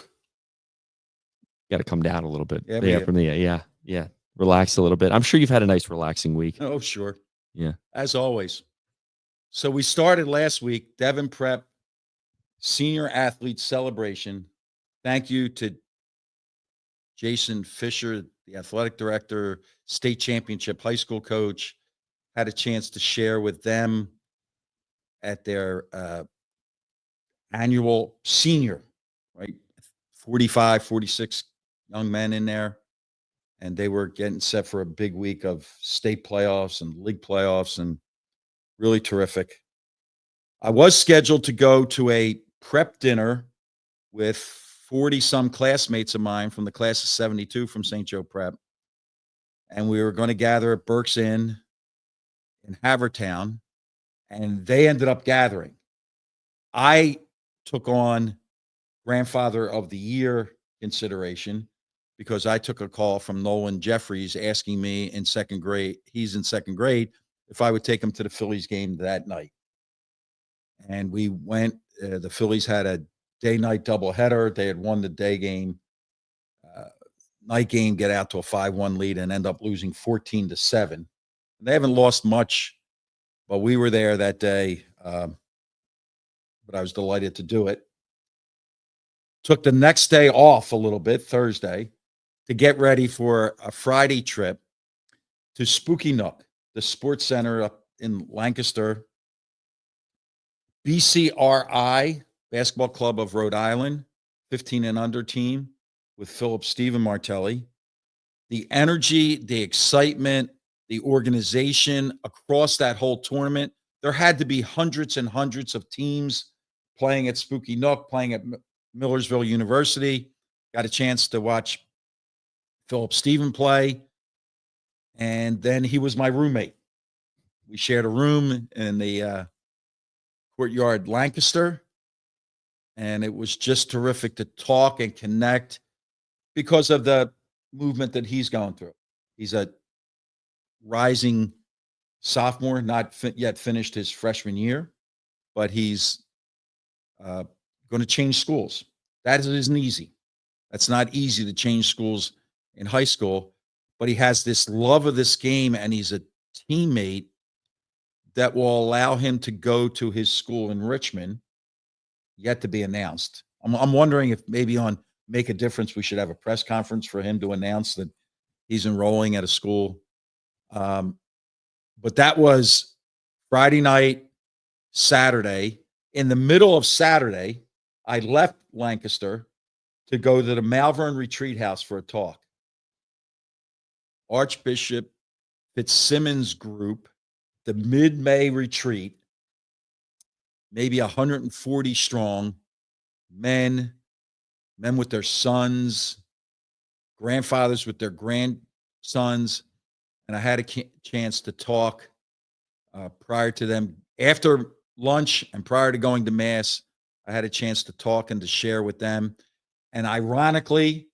Speaker 1: Got to come down a little bit.
Speaker 2: Yeah,
Speaker 1: From the yeah. Relax a little bit. I'm sure you've had a nice relaxing week.
Speaker 2: Oh, sure.
Speaker 1: Yeah.
Speaker 2: As always. So we started last week, Devon Prep Senior Athlete Celebration. Thank you to Jason Fisher, the athletic director, state championship high school coach. Had a chance to share with them at their annual senior, right? 45, 46 young men in there. And they were getting set for a big week of state playoffs and league playoffs, and really terrific. I was scheduled to go to a prep dinner with 40 some classmates of mine from the class of 72 from St. Joe Prep. And we were going to gather at Burke's Inn in Havertown, and they ended up gathering. I took on grandfather of the year consideration because I took a call from Nolan Jeffries asking me in second grade, he's in second grade, if I would take him to the Phillies game that night. And we went, the Phillies had a day-night doubleheader. They had won the day game. Night game, get out to a 5-1 lead and end up losing 14-7. They haven't lost much, but we were there that day. But I was delighted to do it. Took the next day off a little bit, Thursday, to get ready for a Friday trip to Spooky Nook, the sports center up in Lancaster. BCRI, Basketball Club of Rhode Island, 15 and under team with Phil Martelli. The energy, the excitement, the organization across that whole tournament. There had to be hundreds and hundreds of teams playing at Spooky Nook, playing at Millersville University. Got a chance to watch Philip Stephen play. And then he was my roommate. We shared a room in the Courtyard Lancaster. And it was just terrific to talk and connect because of the movement that he's going through. He's a rising sophomore, not yet finished his freshman year, but he's going to change schools. That isn't easy. That's not easy to change schools in high school, but he has this love of this game, and he's a teammate that will allow him to go to his school in Richmond, yet to be announced. I'm wondering if maybe on Make a Difference, we should have a press conference for him to announce that he's enrolling at a school. But that was Friday night, Saturday. In the middle of Saturday, I left Lancaster to go to the Malvern Retreat House for a talk. Archbishop Fitzsimmons group, the mid-May retreat, maybe 140 strong, men with their sons, grandfathers with their grandsons. And I had a chance to talk prior to them. After lunch and prior to going to Mass, I had a chance to talk and to share with them. And ironically,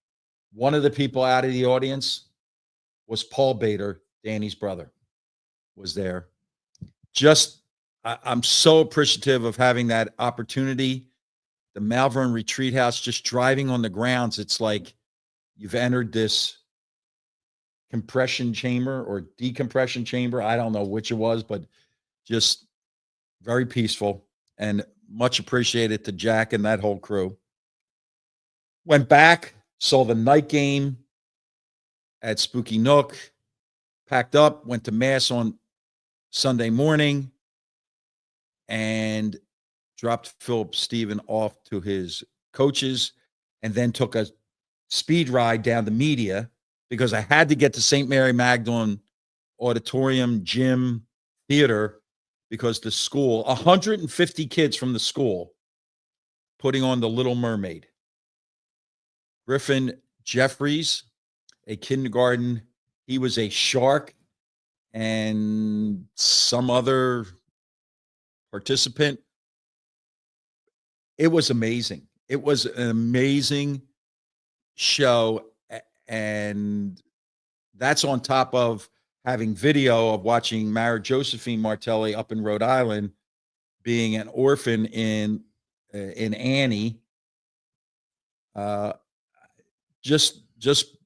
Speaker 2: one of the people out of the audience was Paul Bader, Danny's brother, was there. I'm so appreciative of having that opportunity. The Malvern Retreat House, just driving on the grounds, it's like you've entered this compression chamber or decompression chamber. I don't know which it was, but just very peaceful, and much appreciated to Jack and that whole crew. Went back, saw the night game at Spooky Nook, packed up, went to Mass on Sunday morning, and dropped Philip Stephen off to his coaches, and then took a speed ride down to media because I had to get to St. Mary Magdalene Auditorium, Gym, Theater, because the school, 150 kids from the school, putting on The Little Mermaid. Griffin Jeffries, a kindergarten, he was a shark, and some other participant. It was amazing. It was an amazing show, and that's on top of having video of watching Mara Josephine Martelli up in Rhode Island being an orphan in Annie. Just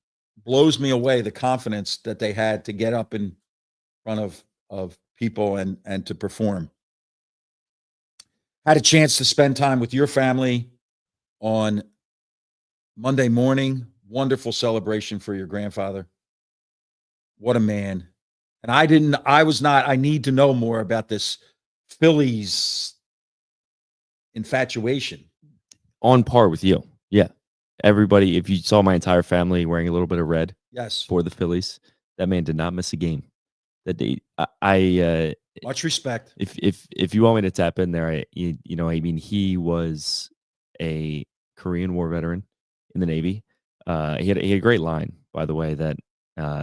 Speaker 2: blows me away, the confidence that they had to get up in front of people and to perform. Had a chance to spend time with your family on Monday morning. Wonderful celebration for your grandfather. What a man. And I need to know more about this Phillies infatuation.
Speaker 1: On par with you. Yeah. Everybody, if you saw my entire family wearing a little bit of red,
Speaker 2: yes,
Speaker 1: for the Phillies, that man did not miss a game. That day,
Speaker 2: much respect.
Speaker 1: If you want me to tap in there, he was a Korean War veteran in the Navy. He had a great line, by the way, that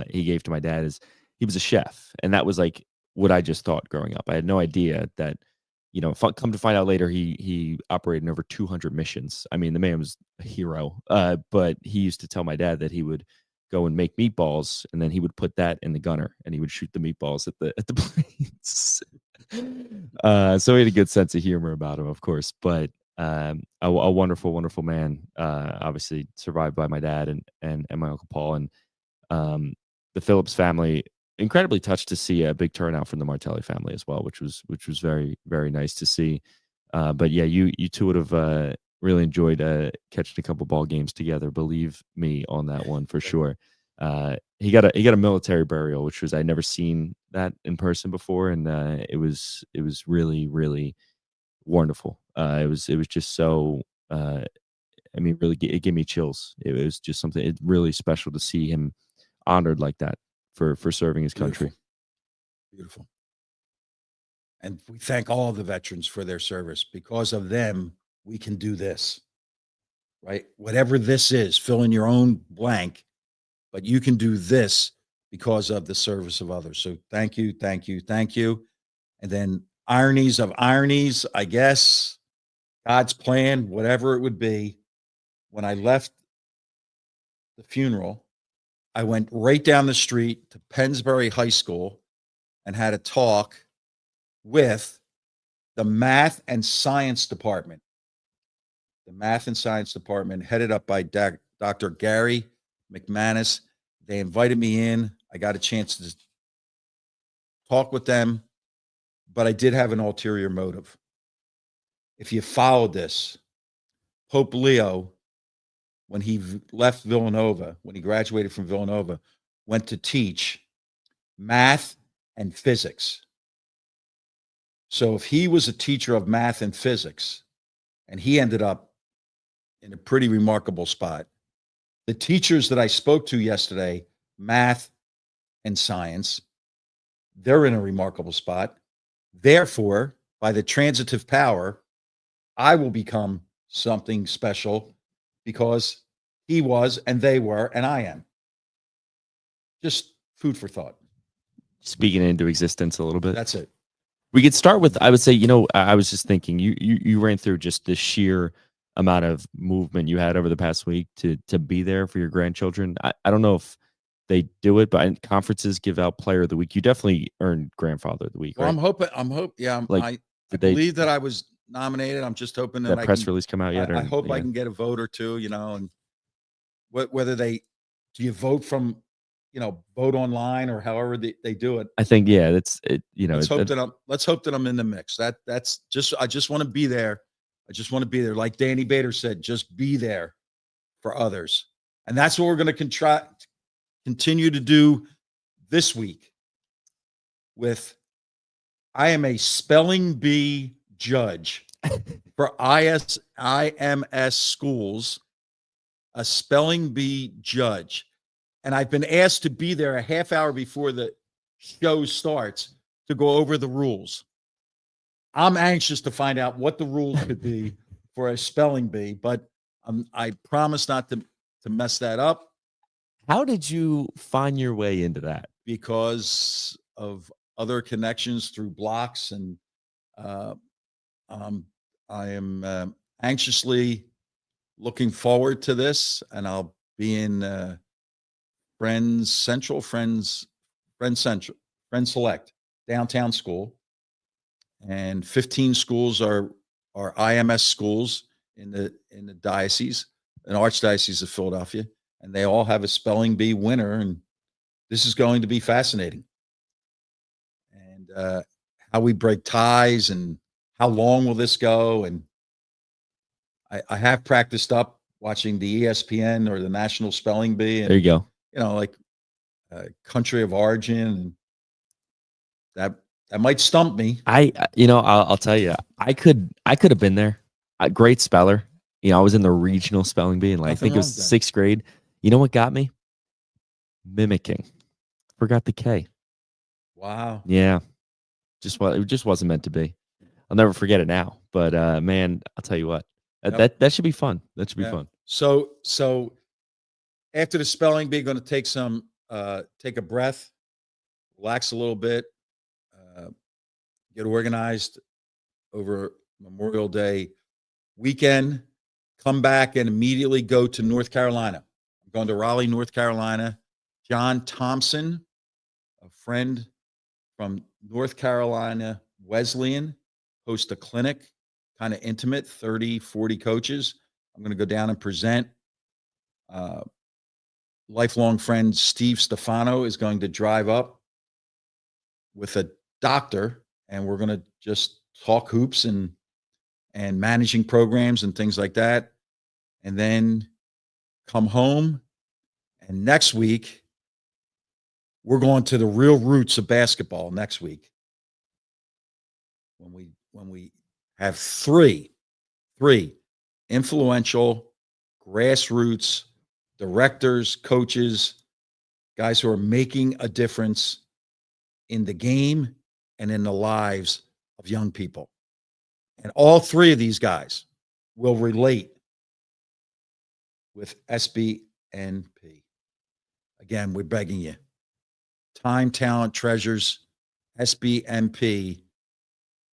Speaker 1: he gave to my dad. Is he was a chef, and that was like what I just thought growing up. I had no idea that, come to find out later, he operated in over 200 missions. I mean, the man was a hero. But he used to tell my dad that he would go and make meatballs, and then he would put that in the gunner, and he would shoot the meatballs at the planes. So he had a good sense of humor about him, of course. But a wonderful, wonderful man. Obviously survived by my dad and my Uncle Paul, and the Phillips family. Incredibly touched to see a big turnout from the Martelli family as well, which was very, very nice to see. But yeah, you two would have really enjoyed catching a couple ball games together. Believe me on that one for sure. He got a military burial, which was, I'd never seen that in person before, and it was really, really wonderful. It was just so. Really, it gave me chills. It was just something really special to see him honored like that for serving his country.
Speaker 2: Beautiful. And we thank all of the veterans for their service. Because of them, we can do this, right? Whatever this is, fill in your own blank, but you can do this because of the service of others. So thank you, thank you, thank you. And then ironies of ironies, I guess, God's plan, whatever it would be. When I left the funeral, I went right down the street to Pennsbury High School and had a talk with the math and science department. The math and science department, headed up by Dr. Gary McManus. They invited me in. I got a chance to talk with them, but I did have an ulterior motive. If you followed this, Pope Leo, when he left Villanova, when he graduated from Villanova, went to teach math and physics. So if he was a teacher of math and physics, and he ended up in a pretty remarkable spot, the teachers that I spoke to yesterday, math and science, they're in a remarkable spot. Therefore, by the transitive power, I will become something special because he was and they were and I am. Just food for thought.
Speaker 1: Speaking it into existence a little bit.
Speaker 2: That's it.
Speaker 1: We could start with, I would say, I was just thinking, you ran through just the sheer amount of movement you had over the past week to be there for your grandchildren. I don't know if they do it, but conferences give out Player of the Week. You definitely earned Grandfather of the Week,
Speaker 2: Well,
Speaker 1: right?
Speaker 2: I'm hoping. Yeah,
Speaker 1: Like,
Speaker 2: I believe that I was nominated. I'm just hoping that
Speaker 1: that press release come out yet?
Speaker 2: I hope I can get a vote or two. And whether do you vote from, vote online or however they do it.
Speaker 1: I think, yeah, that's it.
Speaker 2: Let's hope that I'm in the mix. That's just, I just want to be there. I just want to be there. Like Danny Bader said, just be there for others. And that's what we're going to continue to do this week I am a spelling bee judge for IMS schools, a spelling bee judge. And I've been asked to be there a half hour before the show starts to go over the rules. I'm anxious to find out what the rules could be for a spelling bee, but I promise not to mess that up.
Speaker 1: How did you find your way into that?
Speaker 2: Because of other connections through blocks, and I am anxiously looking forward to this, and I'll be in Friends Select downtown school, and 15 schools are IMS schools in the diocese, an archdiocese of Philadelphia, and they all have a spelling bee winner, and this is going to be fascinating. And how we break ties, and how long will this go? And I have practiced up watching the ESPN or the National Spelling Bee, and
Speaker 1: There you go.
Speaker 2: like country of origin, and that might stump me.
Speaker 1: I'll tell you, I could have been there. A great speller. I was in the regional spelling bee in I think it was 6th grade. You know what got me? Mimicking. Forgot the K.
Speaker 2: Wow.
Speaker 1: Yeah. It just wasn't meant to be. I'll never forget it now. But man, I'll tell you what. That should be fun. That should be fun.
Speaker 2: So after the spelling bee, going to take a breath, relax a little bit, get organized over Memorial Day weekend, come back and immediately go to North Carolina. I'm going to Raleigh, North Carolina. John Thompson, a friend from North Carolina Wesleyan, hosts a clinic, kind of intimate, 30, 40 coaches. I'm going to go down and present. Lifelong friend Steve Stefano is going to drive up with a doctor, and we're going to just talk hoops and managing programs and things like that, and then come home. And next week, we're going to the real roots of basketball next week, when we have three influential grassroots directors, coaches, guys who are making a difference in the game and in the lives of young people. And all three of these guys will relate with SBNP. Again, we're begging you. Time, talent, treasures. SBNP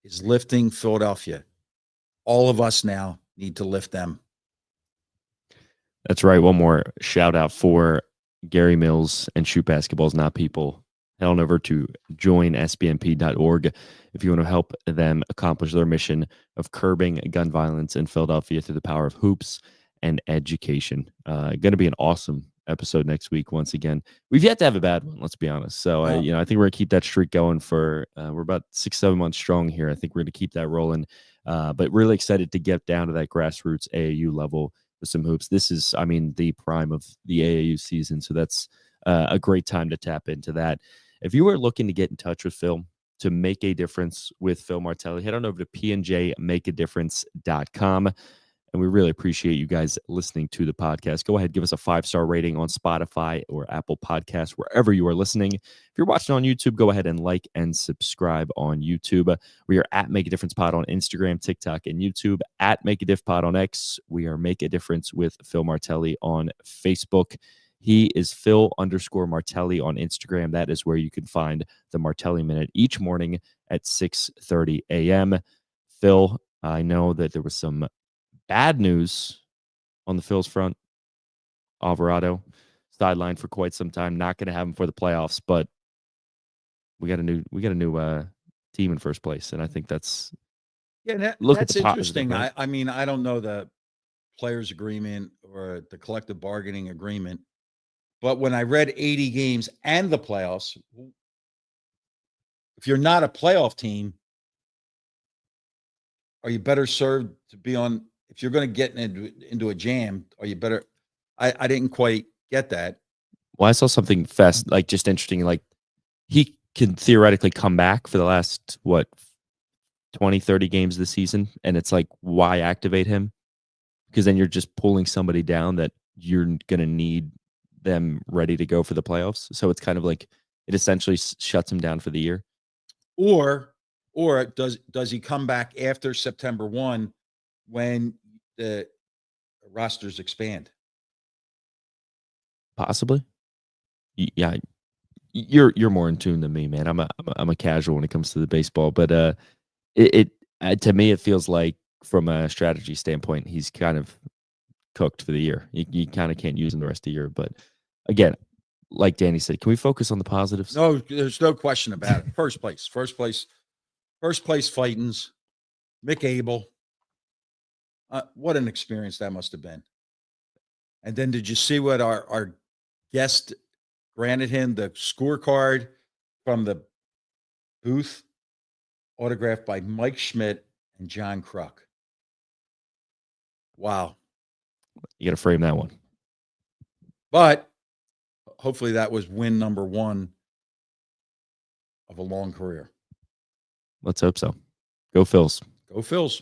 Speaker 2: is lifting Philadelphia. All of us now need to lift them.
Speaker 1: That's right. One more shout out for Gary Mills and Shoot Basketballs Not People. Head on over to joinsbnp.org if you want to help them accomplish their mission of curbing gun violence in Philadelphia through the power of hoops and education. Going to be an awesome episode next week. Once again, we've yet to have a bad one. Let's be honest. So I think we're gonna keep that streak going for. We're about 6-7 months strong here. I think we're gonna keep that rolling. But really excited to get down to that grassroots AAU level with some hoops. This is, I mean, the prime of the AAU season. So that's a great time to tap into that. If you are looking to get in touch with Phil, to make a difference with Phil Martelli, head on over to pnjmakeadifference.com. And we really appreciate you guys listening to the podcast. Go ahead, give us a 5-star rating on Spotify or Apple Podcasts, wherever you are listening. If you're watching on YouTube, go ahead and like and subscribe on YouTube. We are at Make a Difference Pod on Instagram, TikTok, and YouTube. At Make a Diff Pod on X. We are Make a Difference with Phil Martelli on Facebook. He is Phil_Martelli on Instagram. That is where you can find the Martelli Minute each morning at 6:30 a.m. Phil, I know that there was some bad news on the Phil's front. Alvarado sidelined for quite some time. Not going to have him for the playoffs, but we got a new team in first place, and I think that's
Speaker 2: that's interesting. Right? I mean, I don't know the players' agreement or the collective bargaining agreement. But when I read 80 games and the playoffs, if you're not a playoff team, are you better served to be on? If you're going to get into a jam, are you better? I didn't quite get that.
Speaker 1: Well, I saw something like just interesting. Like he can theoretically come back for the last 20, 30 games of the season, and it's like, why activate him? Because then you're just pulling somebody down that you're going to need them ready to go for the playoffs. So it's kind of like it essentially shuts him down for the year.
Speaker 2: Or does he come back after September 1 when the rosters expand?
Speaker 1: Possibly. Yeah, you're more in tune than me, man. I'm a casual when it comes to the baseball, but it to me it feels like from a strategy standpoint, he's kind of cooked for the year. You kind of can't use him the rest of the year. But again, like Danny said, can we focus on the positives?
Speaker 2: No, there's no question about it. First place Fightins, Mick Abel. What an experience that must have been. And then did you see what our guest granted him? The scorecard from the booth, autographed by Mike Schmidt and John Kruk. Wow.
Speaker 1: You got to frame that one.
Speaker 2: But hopefully that was win number 1 of a long career.
Speaker 1: Let's hope so. Go Phils.
Speaker 2: Go Phils.